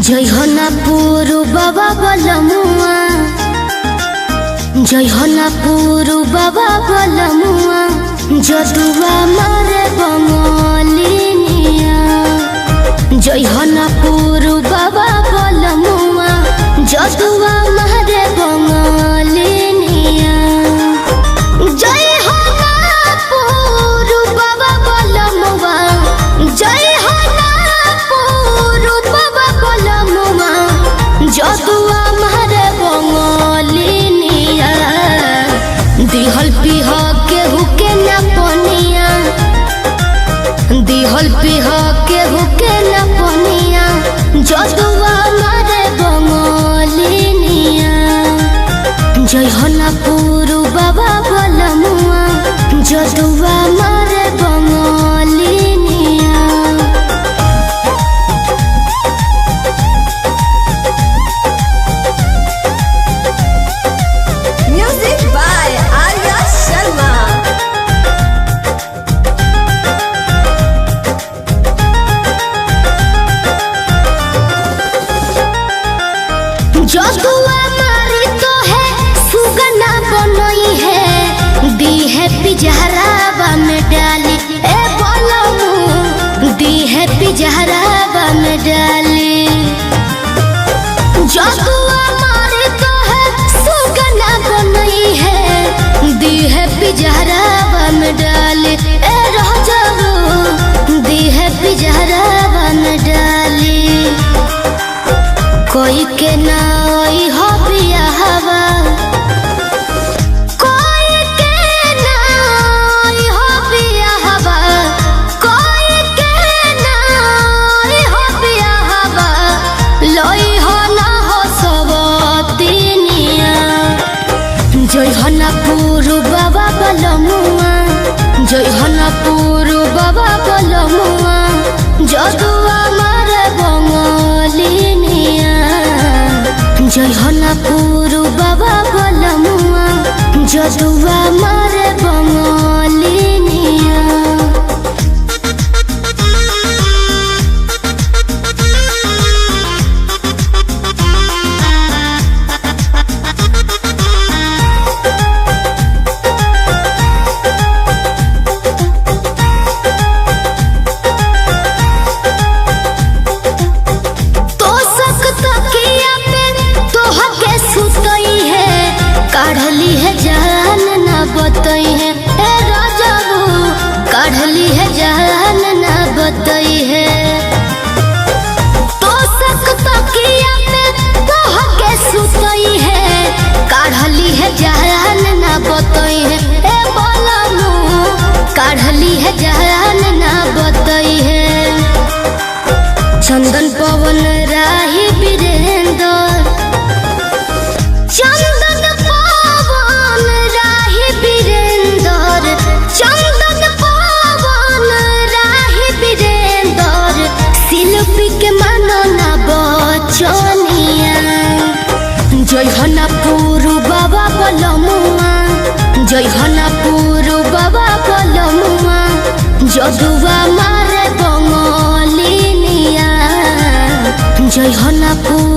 जय होनापुर बाबा बलमुआ, जय होनापुर बाबा बलमुआ, जदुआ मारे बंगलिनिया। जय होनापुर बाबा बलमुआ, जदुआ मारे बंगलिनिया। जय होनापुर बाबा बलमुआ, जय जदुआ मारे बंगलिनिया। दिहल पिह केहू के न पनिया, दिहल पिह केहू के न पनिया, जदुआ मारे बंगलिनिया। जय होनापुर बाबा बलमुआ, जदुआ मारे बंगलिनिया। जदुआ मारी तो है सुगना बनई है, दी है पिजहरावा में डाली। ए बोलमू दी है पिजहरावा में डाली। जदुआ मारी तो है सुगना बनई है, दी है पिजहरावा में डाली। ए रह जाओ दी है पिजहरावा में डाली। कोई के नाई हो बियाहवा, कोई के नाई हो बियाहवा, कोई के नाई हो बियाहवा, लोई हो ना हो सबतिनिया। जय होनापुर बाबा बलमुआ, जय होनापुर बाबा बलमुआ, जदुआ मारे बंगलिनिया। जय होनापुर बाबा बलमुआ, जदुआ मारे बंगलिनिया। काढ़ली है जान न बतई है, ए राजाबू काढ़ली है जान न बतई है। तो सक तकिया पे तोह के सुतई है, काढ़ली है जान न बतई है। ए बोलमू काढ़ली है जान न बतई है। चंदन पवन राही वीरेंद्र, चंदन पवन राही वीरेंद्र, चंदन पवन राही वीरेंद्र, शिल्पी के मानो ना बचनिया। जय होनापुर बाबा बलमुआ, जय होनापुर बाबा बलमुआ, जदुआ मारे बंगलिनिया। जय होनापुर